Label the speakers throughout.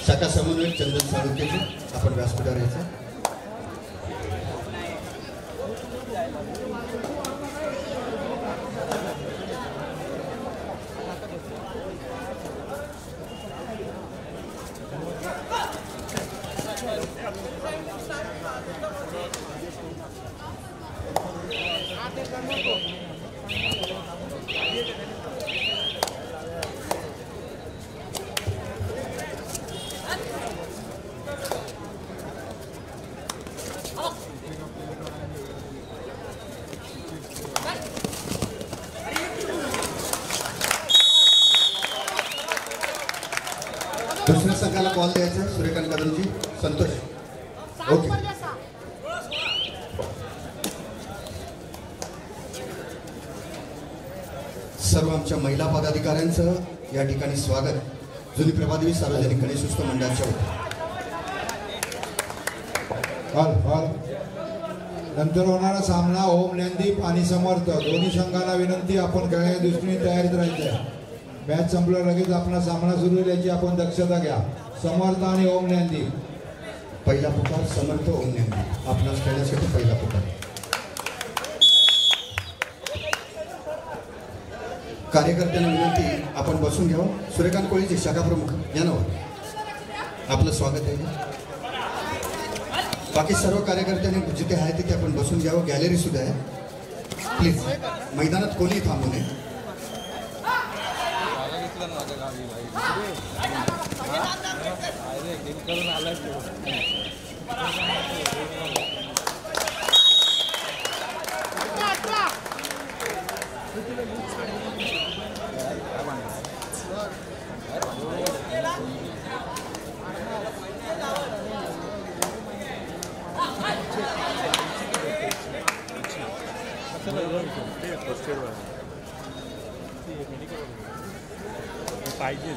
Speaker 1: शाखा समन्वयक चंदन साळुंकेजी आपण व्यासपीठावर यायचं. दुसऱ्या संघाला बॉल द्यायचा. सूर्यकांत कदमजी, संतोष. ओके. सर्व आमच्या महिला पदाधिकाऱ्यांचं या ठिकाणी स्वागत. जुनी प्रभादेवी सार्वजनिक गणेश उत्सव मंडळाच्या
Speaker 2: नंतर होणारा सामना ओम ज्ञानदीप आणि समर्थ दोन्ही संघांना विनंती, आपण खेळण्याच्या दृष्टीने तयारीत राहायचं. मॅच संपलं लगेच आपला सामना सुरू होईल याची आपण दक्षता घ्या. समर्थ आणि ओम ज्ञानदीप.
Speaker 1: पहिला पुकार समर्थ ओम ज्ञानदीप आपणास खेळण्यासाठी पहिला पुकार. कार्यकर्त्यांना विनंती, आपण बसून घ्यावं. सूर्यकांत कोळीजी शाखा प्रमुख या नावावर आपलं स्वागत आहे. बाकी सर्व कार्यकर्त्यांनी जिथे आहे तिथे आपण बसून घ्यावं. गॅलरी सुद्धा आहे. प्लीज मैदानात कोणी थांबू नये.
Speaker 3: पाहिजे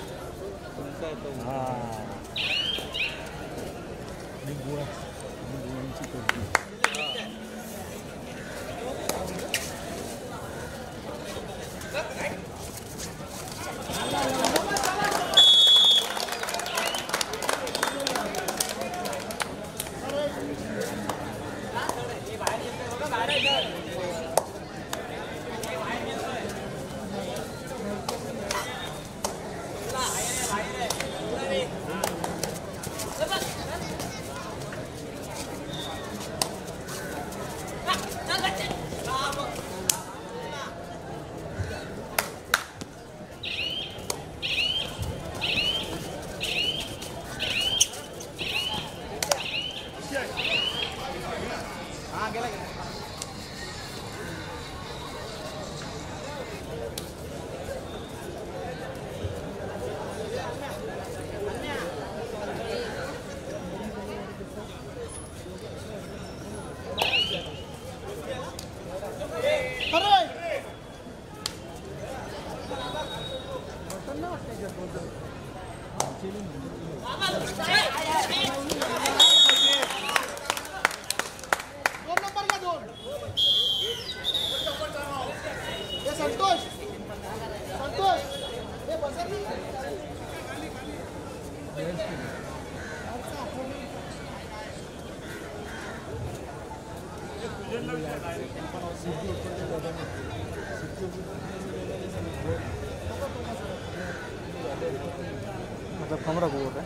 Speaker 3: मतलब कमरा को होता है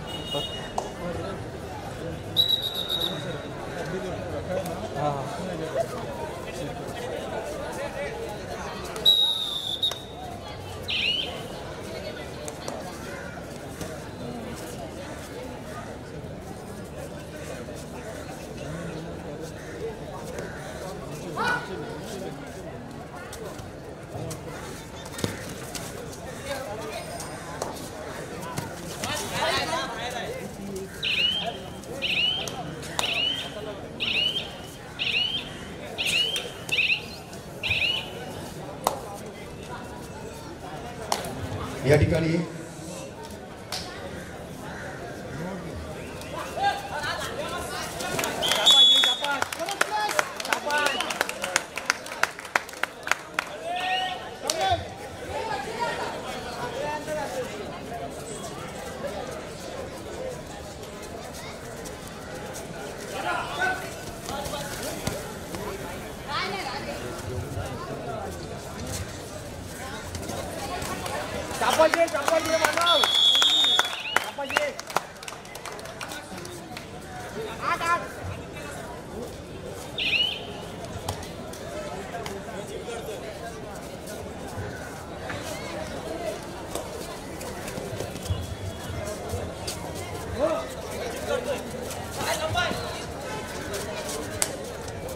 Speaker 3: हाँ
Speaker 1: या ठिकाणी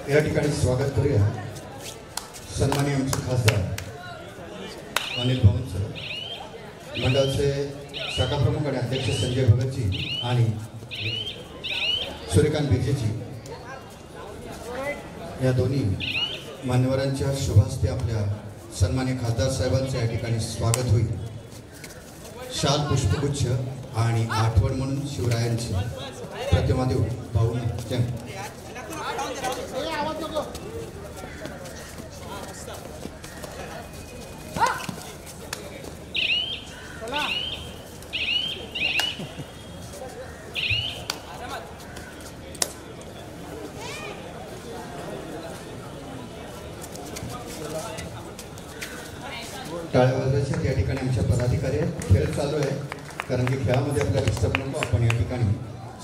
Speaker 1: या ठिकाणी स्वागत करूया सन्माननीय आमचे खासदार अनिल भवन सर, मंडळाचे शाखा प्रमुख आणि अध्यक्ष संजय भगतजी आणि सूर्यकांत बिर्जेजी या दोन्ही मान्यवरांच्या शुभास्ते आपल्या सन्माननीय खासदार साहेबांचं या ठिकाणी स्वागत होईल. शाल पुष्पगुच्छ आणि आठवण म्हणून शिवरायांची प्रतिमा देऊन पाहून टाळ्या वाजवायच्या. त्या ठिकाणी आमच्या पदाधिकारी आहेत. खेळ चालू आहे कारण की खेळामध्ये आपला डिस्टर्ब नको. आपण या ठिकाणी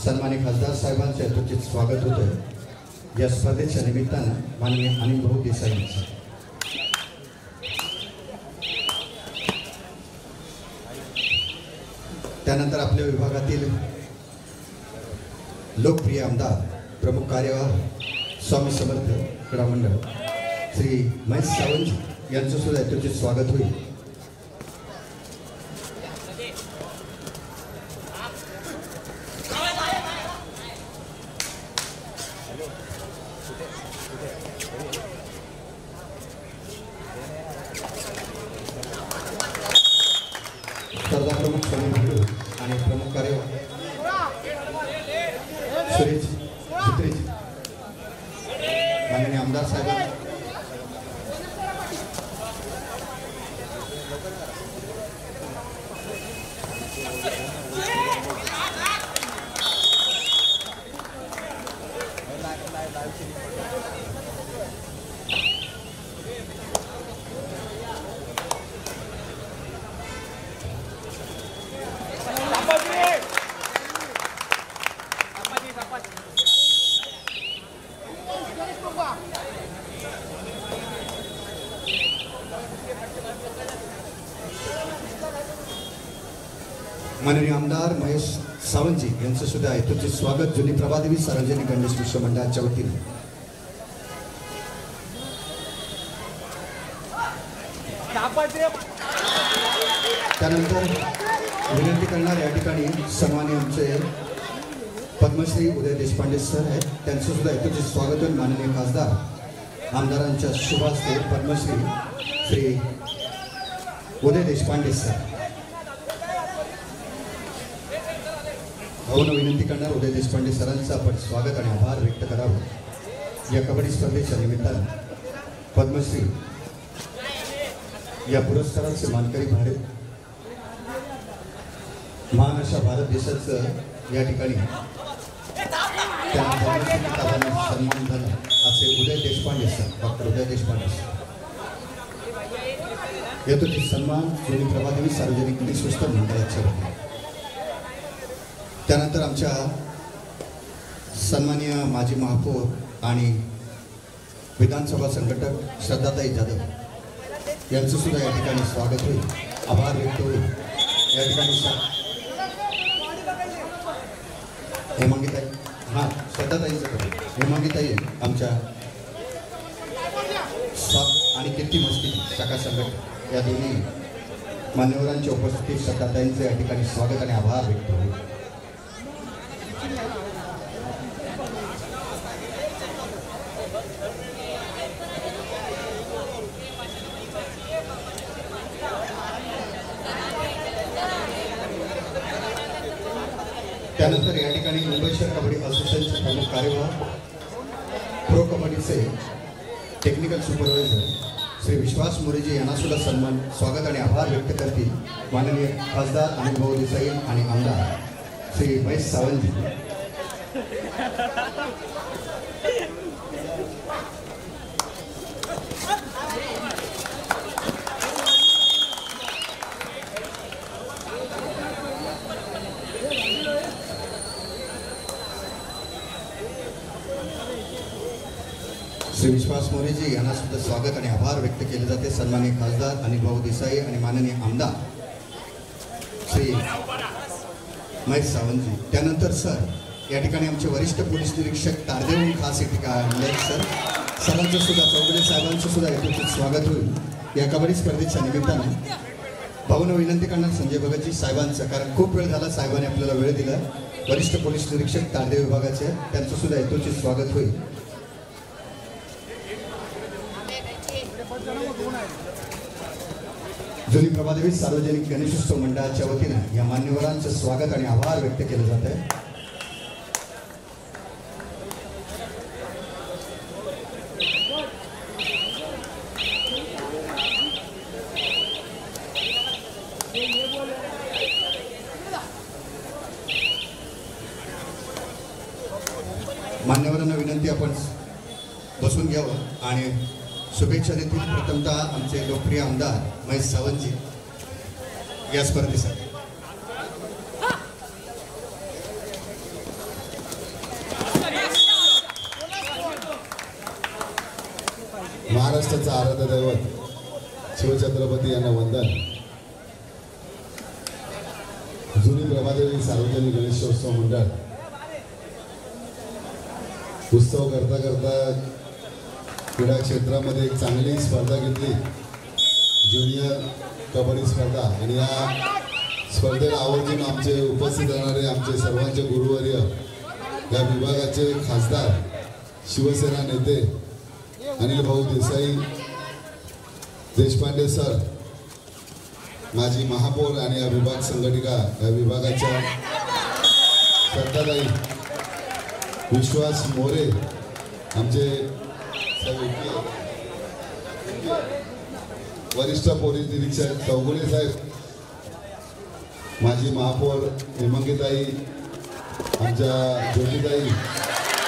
Speaker 1: सन्माननीय खासदार साहेबांचं यथोचित स्वागत होतं या स्पर्धेच्या निमित्तानं माननीय अनिल भाऊ देसाई यांचं. त्यानंतर आपल्या विभागातील लोकप्रिय आमदार, प्रमुख कार्यवाह, स्वामी समर्थ क्रीडा मंडळ श्री महेश सावंत यांचं सुद्धा यथोचित स्वागत होईल. स्पर्धा प्रमुख स्वामी भिडू आणि प्रमुख कार्यवाह सुरेश जित्रेजी माननीय आमदार साहेब माननीय आमदार महेश सावंतजी यांचं सुद्धा यथोचित स्वागत जुनी प्रभादेवी सार्वजनिक गणेश विश्व मंडळाच्या वतीने. त्यानंतर विनंती करणार या ठिकाणी सन्माननीय आमचे पद्मश्री उदय देशपांडे सर आहेत. त्यांचं सुद्धा यथोचित स्वागत होईल. माननीय खासदार आमदारांच्या शुभास्ते पद्मश्री श्री उदय देशपांडे सर. भाऊंना विनंती करणार उदय देशपांडे सरांचं आपण स्वागत आणि आभार व्यक्त करावं. या कबड्डी स्पर्धेच्या निमित्तानं पद्मश्री या पुरस्काराचे मानकरी भारत महान अशा भारत देशाचं या ठिकाणी सन्मान झाला असे उदय देशपांडे सर, डॉक्टर उदय देशपांडे सर. येतो ते सन्मान जुनी प्रभादेवी सार्वजनिक गणेश विश्व मंडळाच्या वतीने. त्यानंतर आमच्या सन्माननीय माजी महापौर आणि विधानसभा संघटक श्रद्धाताई जाधव यांचं सुद्धा या ठिकाणी स्वागत होईल, आभार व्यक्त होईल. या ठिकाणी हेमांगीताई, हां श्रद्धाताईंचं हेमांगीताई आमच्या आणि कीर्ती मस्ती शाखा संघटक या दोन्ही मान्यवरांच्या उपस्थितीत श्रद्धाताईंचं या ठिकाणी स्वागत आणि आभार व्यक्त होईल. त्यानंतर या ठिकाणी मुंबई शहर कबड्डी असोसिएशनचे प्रमुख कार्यवाह, प्रो कबड्डीचे टेक्निकल सुपरवायझर श्री विश्वास मोरेजी यांना सुद्धा सन्मान, स्वागत आणि आभार व्यक्त करतील माननीय खासदार अनिल भाऊ देसाई आणि आमदार श्री महेश सावंतजी. श्री विश्वास मोरेजी यांना सुद्धा स्वागत आणि आभार व्यक्त केले जाते. सन्माननीय खासदार अनिल भाऊ देसाई आणि माननीय आमदार श्री महेश सावंतजी. त्यानंतर सर या ठिकाणी आमचे वरिष्ठ पोलीस निरीक्षक तारदेवून खास या ठिकाणी सर सरांचं सुद्धा चौगुले साहेबांचं सुद्धा यथोचित स्वागत होईल या कबड्डी स्पर्धेच्या निमित्तानं. भाऊनं विनंती करणार संजय भगतजी साहेबांचं, कारण खूप वेळ झाला साहेबांनी आपल्याला वेळ दिला. वरिष्ठ पोलीस निरीक्षक तारदेव विभागाचे त्यांचं सुद्धा यथोचित स्वागत होईल. जुनी प्रभादेवी सार्वजनिक गणेशोत्सव मंडळाच्या वतीनं या मान्यवरांचं स्वागत आणि आभार व्यक्त केलं जात आहे. मान्यवरांना विनंती आपण बसून घ्यावं आणि शुभेच्छा देतील. प्रथमतः आमचे लोकप्रिय आमदार महेश सावंतजी या स्पर्धेसाठी.
Speaker 4: महाराष्ट्राचा आराध्य दैवत शिवछत्रपती यांना वंदन. जुनी प्रभादेवी सार्वजनिक गणेशोत्सव मंडळ उत्सव करता करता क्रीडा क्षेत्रामध्ये एक चांगली स्पर्धा घेतली, ज्युनियर कबड्डी स्पर्धा. आणि या स्पर्धेला आवर्जून आमचे उपस्थित राहणारे आमचे सर्वांचे गुरुवर्य, या विभागाचे खासदार, शिवसेना नेते अनिल भाऊ देसाई देशपांडे सर, माजी महापौर आणि या विभाग संघटिका, या विभागाच्या श्रद्धाताई विश्वास मोरे, आमचे वरिष्ठ पोलीस निरीक्षक चौगुले साहेब, माजी महापौर हेमंगीताई, आमच्या ज्योतिताई,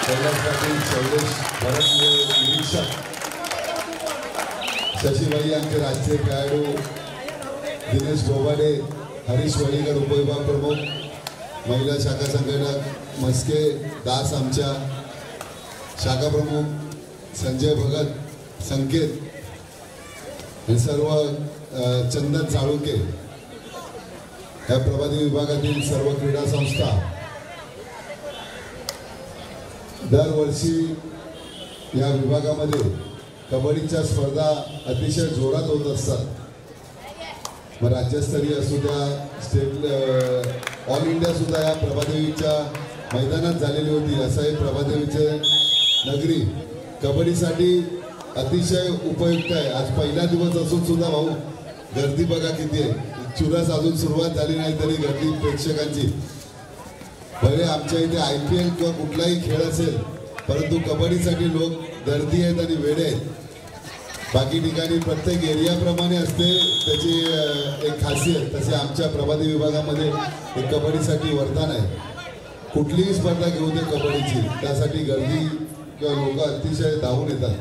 Speaker 4: कैलास पाटील, शैलेश भरत निरीक्षक, शशीबाई, आमचे राष्ट्रीय खेळाडू दिनेश गोवाडे, हरीश वळीकर उपविभाग प्रमुख, महिला शाखा संघटक मस्के दास, आमच्या शाखा प्रमुख संजय भगत, संकेत आणि सर्व चंदन चाळुके, या प्रभादेवी विभागातील सर्व क्रीडा संस्था दरवर्षी या विभागामध्ये कबड्डीच्या स्पर्धा अतिशय जोरात होत असतात. मग राज्यस्तरीय असू द्या, स्टेट ऑल इंडिया सुद्धा या प्रभादेवीच्या मैदानात झालेली होती. असंही प्रभादेवीचे नगरी कबड्डीसाठी अतिशय उपयुक्त आहे. आज पहिला दिवस असून सुद्धा भाऊ गर्दी बघा किती आहे. चुरस अजून सुरुवात झाली नाही तरी गर्दी प्रेक्षकांची. भले आमच्या इथे IPL किंवा कुठलाही खेळ असेल, परंतु कबड्डीसाठी लोक गर्दी आहेत आणि वेडे आहेत. बाकी ठिकाणी प्रत्येक एरियाप्रमाणे असते त्याची एक खासियत, तसे आमच्या प्रभादेवी विभागामध्ये एक कबड्डीसाठी वरदान आहे. कुठलीही स्पर्धा घेऊ दे कबड्डीची, त्यासाठी गर्दी किंवा लोक अतिशय धावून येतात.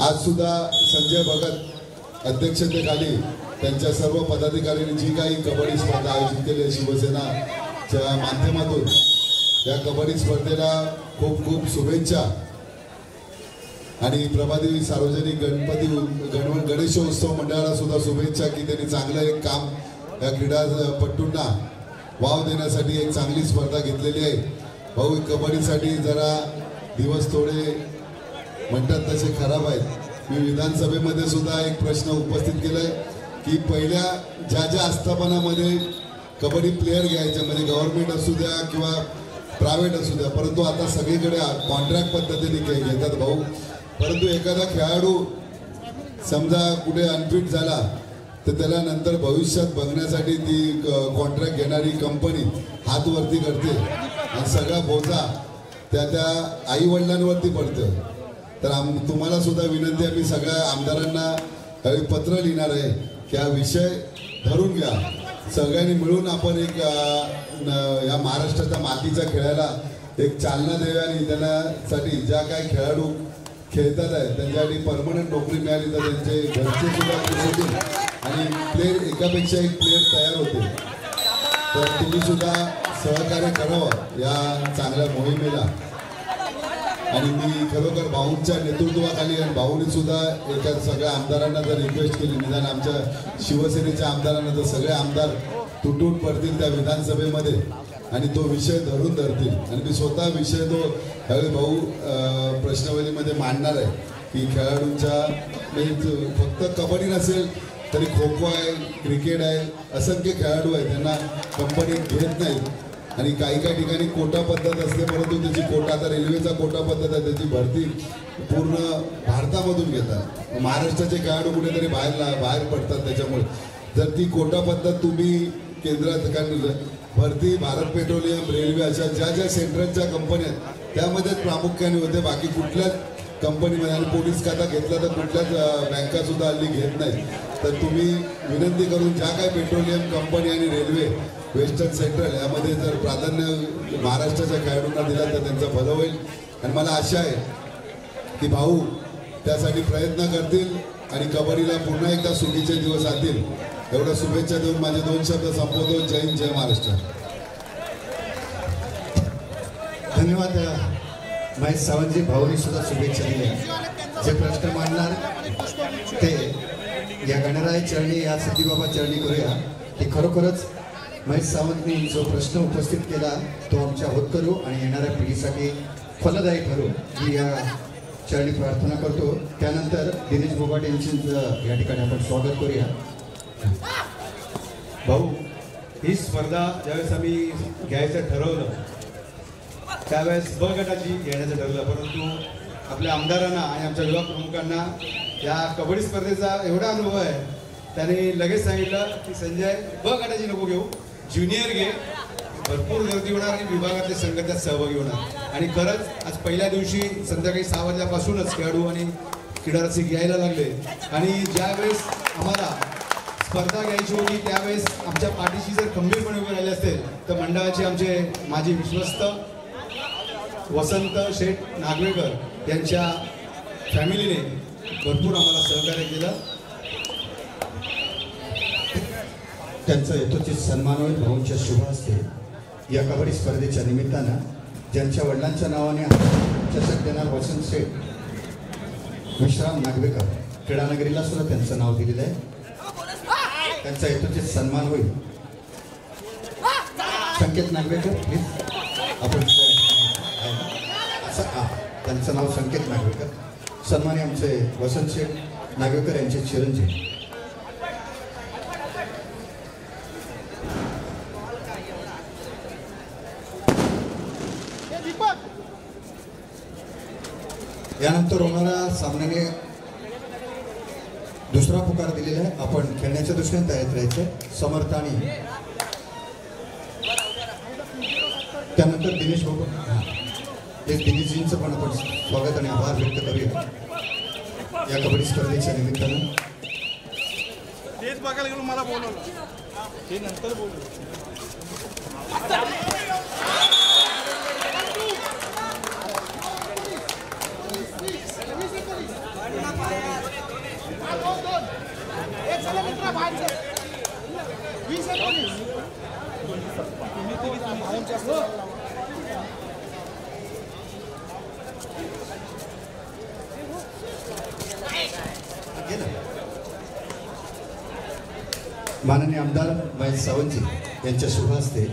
Speaker 4: आज सुद्धा संजय भगत अध्यक्षतेखाली त्यांच्या सर्व पदाधिकाऱ्यांनी जी काही कबड्डी स्पर्धा आयोजित केली आहे शिवसेनाच्या माध्यमातून, या कबड्डी स्पर्धेला खूप खूप शुभेच्छा. आणि प्रभादेवी सार्वजनिक गणेशोत्सव मंडळाला सुद्धा शुभेच्छा की त्यांनी चांगलं एक काम या क्रीडापटूंना वाव देण्यासाठी एक चांगली स्पर्धा घेतलेली आहे. भाऊ कबड्डीसाठी जरा दिवस थोडे म्हणतात तसे खराब आहेत. मी विधानसभेमध्ये सुद्धा एक प्रश्न उपस्थित केलाय की पहिल्या ज्या आस्थापनामध्ये कबड्डी प्लेयर घ्यायच्या, म्हणजे गव्हर्नमेंट असू द्या किंवा प्रायव्हेट असू द्या, परंतु आता सगळीकडे कॉन्ट्रॅक्ट पद्धतीने घेतात भाऊ. परंतु एखादा खेळाडू समजा कुठे अनफिट झाला तर त्याला नंतर भविष्यात बघण्यासाठी ती कॉन्ट्रॅक्ट घेणारी कंपनी हात वरती करते आणि सगळा बोजा त्या आई वडिलांवरती पडतं. तर तुम्हाला सुद्धा विनंती आहे, मी सगळ्या आमदारांना पत्र लिहिणार आहे की हा विषय धरून घ्या. सगळ्यांनी मिळून आपण एक या महाराष्ट्राच्या मातीच्या खेळाला एक चालना देऊया आणि त्यासाठी ज्या काही खेळाडू खेळतात आहे त्यांच्यासाठी परमनंट नोकरी मिळाली तर त्यांचे घरचे सुद्धा खुश होतील आणि प्लेयर एकापेक्षा एक प्लेयर तयार होते. तर तुम्ही सुद्धा सहकार्य करावं या चांगल्या मोहिमेला. आणि मी खरोखर भाऊंच्या नेतृत्वाखाली आणि भाऊंनी सुद्धा एका सगळ्या आमदारांना जर रिक्वेस्ट केली, निदान आमच्या शिवसेनेच्या आमदारांना तर सगळे आमदार तुटून पडतील त्या विधानसभेमध्ये आणि तो विषय धरतील आणि मी स्वतः विषय तो त्यावेळी भाऊ प्रश्नावलीमध्ये मांडणार आहे की खेळाडूंच्या म्हणजे फक्त कबड्डी नसेल तरी खो खो आहे, क्रिकेट आहे, असंख्य खेळाडू आहेत त्यांना कंपनी घेत नाही आणि काही काही ठिकाणी कोटा पद्धत असते परंतु त्याची कोटा आता रेल्वेचा कोटा पद्धत आहे त्याची भरती पूर्ण भारतामधून घेतात महाराष्ट्राचे खेळाडू कुठेतरी बाहेर पडतात त्याच्यामुळे जर ती कोटा पद्धत तुम्ही केंद्रात भरती भारत पेट्रोलियम रेल्वे अशा ज्या सेंट्रलच्या कंपन्या आहेत त्यामध्येच प्रामुख्याने होते बाकी कुठल्याच कंपनीमध्ये आणि पोलीस खाता घेतला तर कुठल्याच बँका सुद्धा हल्ली घेत नाही तर तुम्ही विनंती करून ज्या काही पेट्रोलियम कंपनी आणि रेल्वे वेस्टर्न सेंट्रल यामध्ये जर प्राधान्य महाराष्ट्राच्या खेळाडूंना दिलं तर त्यांचं भलं होईल आणि मला आशा आहे की भाऊ त्यासाठी प्रयत्न करतील आणि कबड्डीला पुन्हा एकदा सुखीचे दिवस आणतील एवढ्या शुभेच्छा देऊन माझे 2 शब्द संपवतो. जय हिंद, जय महाराष्ट्र.
Speaker 1: धन्यवाद महेश सावंतजी. भाऊनी सुद्धा शुभेच्छा दिल्या. जे प्रश्न मांडणार ते या गणराय चरणी या सिद्धीबाबा चरणी करूया की खरोखरच महेश सावंतनी जो प्रश्न उपस्थित केला तो आमच्या होतकरू आणि येणाऱ्या पिढीसाठी फलदायी ठरू ही या चरणी प्रार्थना करतो. त्यानंतर दिनेश बोबाट यांचे या ठिकाणी आपण स्वागत करूया.
Speaker 5: भाऊ ही स्पर्धा ज्यावेळेस आम्ही घ्यायचं ठरवलं त्यावेळेस ब गटाची घेण्याचं ठरवलं परंतु आपल्या आमदारांना आणि आमच्या विभाग प्रमुखांना या कबड्डी स्पर्धेचा एवढा अनुभव आहे त्याने लगेच सांगितलं की संजय ब गटाची नको घेऊ ज्युनियर घे भरपूर गर्दी होणार आणि विभागातले संघ त्यात सहभागी होणार आणि खरंच आज पहिल्या दिवशी संध्याकाळी 6 वाजल्यापासूनच खेळाडू आणि क्रीडा रसिक यायला लागले आणि ज्यावेळेस आम्हाला स्पर्धा घ्यायची होती त्यावेळेस आमच्या पाठीशी जर खंबीरपणे उभे राहिले असते तर मंडळाचे आमचे माजी विश्वस्त वसंत शेठ नागवेकर यांच्या फॅमिलीने भरपूर आम्हाला सहकार्य केलं.
Speaker 1: त्यांचा यथोचित सन्मान होईल. भाऊंच्या शुभ हस्ते या कबड्डी स्पर्धेच्या निमित्तानं ज्यांच्या वडिलांच्या नावाने चषक देणार वसंत शेठ विश्राम नागवेकर क्रीडानगरीला सुद्धा त्यांचं नाव दिलेलं आहे. त्यांचा यथोचित सन्मान होईल. संकेत नागवेकर प्लीज आपण त्यांचं नाव संकेत नागवेकर. सन्मानी आमचे वसंत शेठ नागवेकर यांचे चिरंजीव. यानंतर होणाऱ्या सामन्याने दुसरा पुकार दिलेला आहे. आपण खेळण्याच्या दृष्टीने तयार राहायचं. समर्थ आणि त्यानंतर दिनेश बाबू दिनेशजींचं पण आपण स्वागत आणि आभार व्यक्त करूया या कबड्डी स्पर्धेच्या निमित्तानं.
Speaker 3: तेच बघायला गेलो मला बोलवलं ते नंतर बोलू.
Speaker 1: माननीय आमदार महेश सावंतजी यांच्या शुभ हस्ते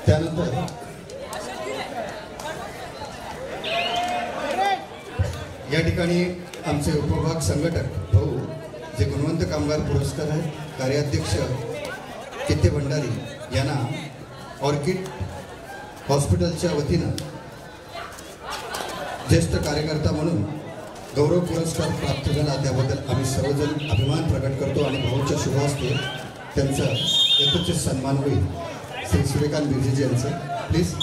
Speaker 1: त्यानंतर या ठिकाणी आमचे उपविभाग संघटक भाऊ जे गुणवंत कामगार पुरस्कार आहेत कार्याध्यक्ष कित्ते भंडारी यांना ऑर्किड हॉस्पिटलच्या वतीनं ज्येष्ठ कार्यकर्ता म्हणून गौरव पुरस्कार प्राप्त झाला त्याबद्दल आम्ही सर्वजण अभिमान प्रकट करतो आणि भाऊच्या शुभ हस्ते त्यांचा यथोचित सन्मान होईल. श्री सूर्यकांत बिर्जेजी यांचं प्लीज.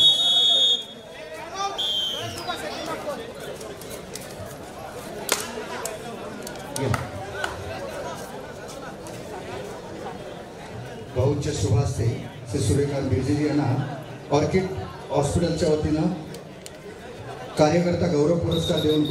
Speaker 1: भाऊच्या शुभ हस्ते श्री सूर्यकांत बिर्जेजी यांना ऑर्किड हॉस्पिटलच्या वतीनं कार्यकर्ता गौरव पुरस्कार देऊन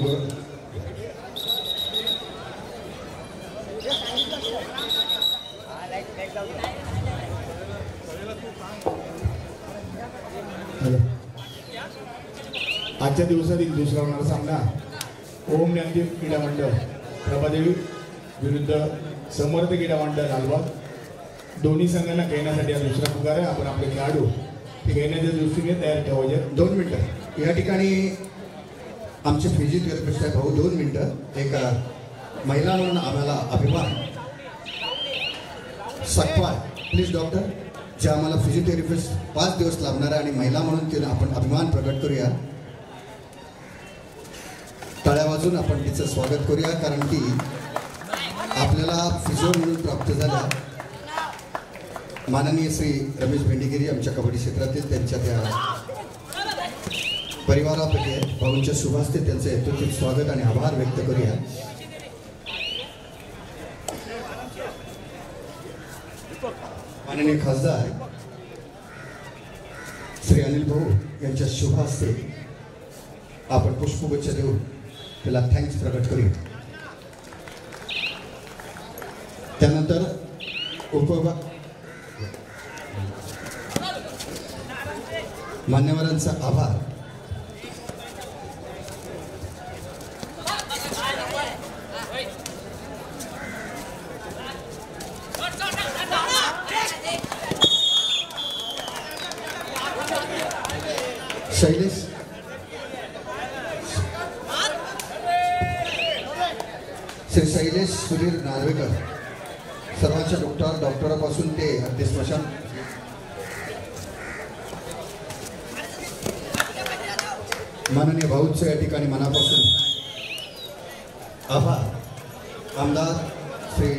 Speaker 6: आजच्या दिवसातील दुसरा होणारा सामना ओम ज्ञानदीप क्रीडा मंडळ प्रभादेवी विरुद्ध समर्थ क्रीडा मंडळ लालबाग. दोन्ही संघांना खेळण्यासाठी हा दुसरा पुकार आहे. आपण आपले खेळाडू ते घेण्याच्या दृष्टीने तयार ठेवायचे.
Speaker 1: 2 मिनिटं. या ठिकाणी आमचे फिजिओथेरपिस्ट आहे भाऊ, 2 मिनिटं. एक महिला म्हणून आम्हाला अभिमान सकपाळ प्लीज डॉक्टर, जे आम्हाला फिजिओथेरपिस्ट 5 दिवस लागणार आहे आणि महिला म्हणून तिला आपण अभिमान प्रकट करूया. टाळ्या वाजून आपण तिचं स्वागत करूया, कारण की आपल्याला फिजिओ म्हणून प्राप्त झाल्या माननीय श्री रमेश भेंडेगिरी आमच्या कबड्डी क्षेत्रातील त्यांच्या त्या परिवारापैकी आहे. भाऊंच्या शुभ हस्ते त्यांचं यथोचित स्वागत आणि आभार व्यक्त करूया. माननीय खासदार श्री अनिल भाऊ यांच्या शुभ हस्ते आपण पुष्पगुच्छ देऊन त्याला थँक्स प्रकट करूया. त्यानंतर मान्यवरांचा आभार. शैलेश श्री शैलेश सुधीर नार्वेकर, सर्वांच्या डॉक्टरापासून ते अगदी स्मशान माननीय भाऊचं या ठिकाणी मनापासून आभार. आमदार श्री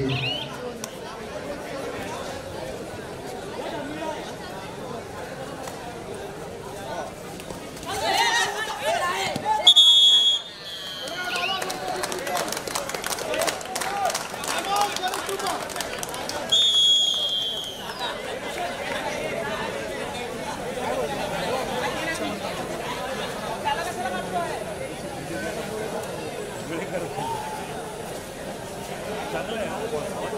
Speaker 3: चांगलं आहे.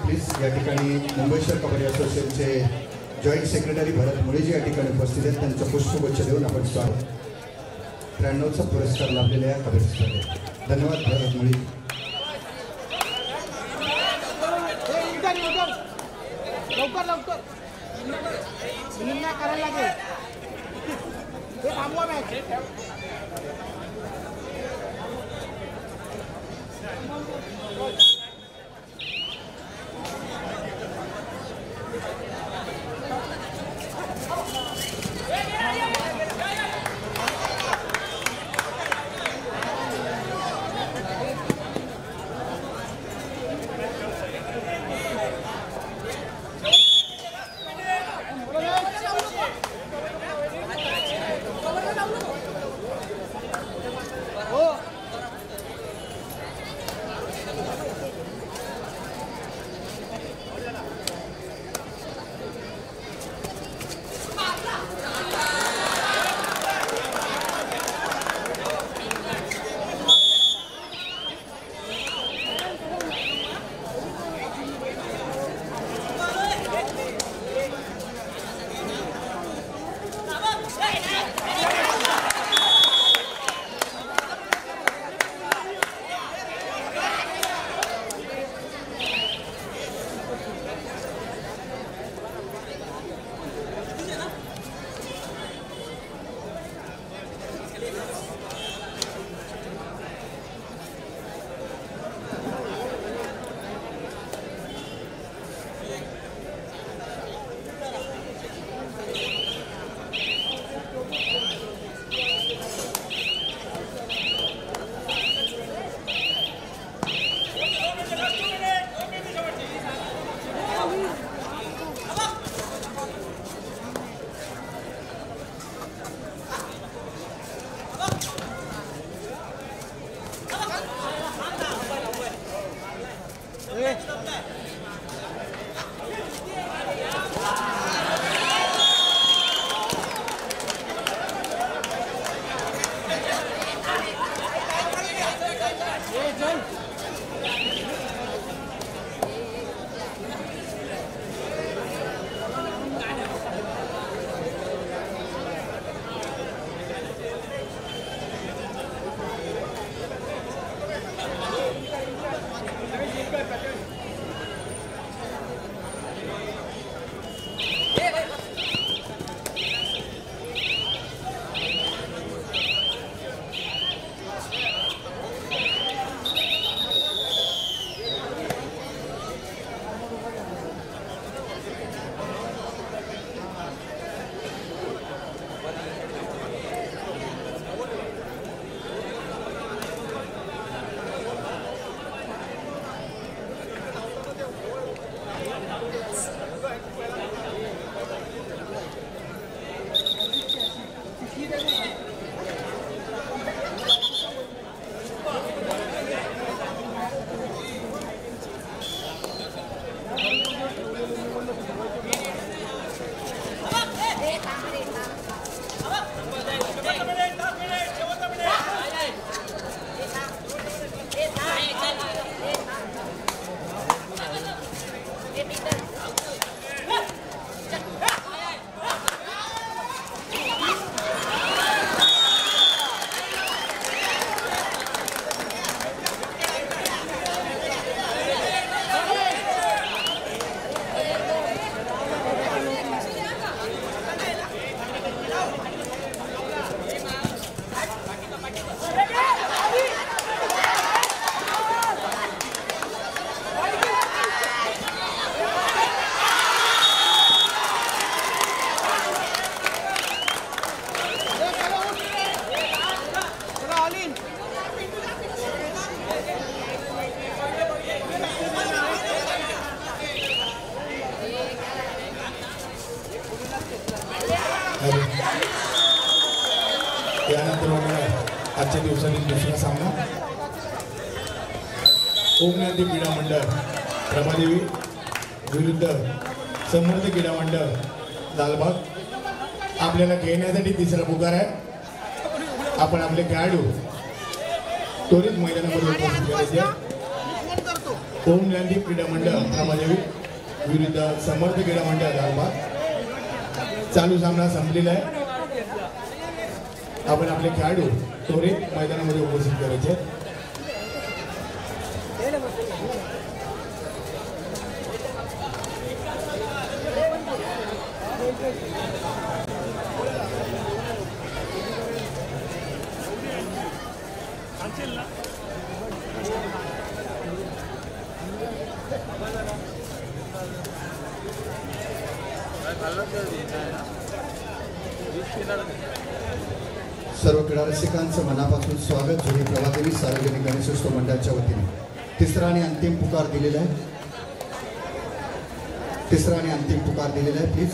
Speaker 1: प्लीज या ठिकाणी मुंबई शहर कबड्डी असोसिएशनचे जॉईंट सेक्रेटरी भरत मुळेजी या ठिकाणी उपस्थित आहेत. त्यांचं पुष्पगुच्छ देऊन आपण स्वागत. 93चा पुरस्कार लाभलेल्या या कबड्डी स्पर्धेत धन्यवाद भरत मुळेजी.
Speaker 7: लवकर लवकर करायला लागेल. थांबवा मॅच.
Speaker 6: होणार आहे आजच्या दिवसातील दुसरा सामना ओम ज्ञानदीप क्रीडा मंडळ प्रभादेवी विरुद्ध समर्थ क्रीडा मंडळ लालबाग। आपल्याला खेळण्यासाठी तिसरा पुकार आहे। आपण आपले खेळाडू त्वरित मैदानामध्ये उपस्थित करायचे। ओम ज्ञानदीप क्रीडा मंडळ प्रभादेवी विरुद्ध समर्थ क्रीडा मंडळ लालबाग। चालू सामना संपलेला आहे। आपण आपले खेळाडू त्वरित मैदानामध्ये उपस्थित करायचे।
Speaker 1: सर्व क्रीडा रसिकांचं मनापासून स्वागत झुरी प्रभादेवी सार्वजनिक गणेशोत्सव मंडळाच्या वतीने तिसरा आणि अंतिम पुकार दिलेला आहे। प्लीज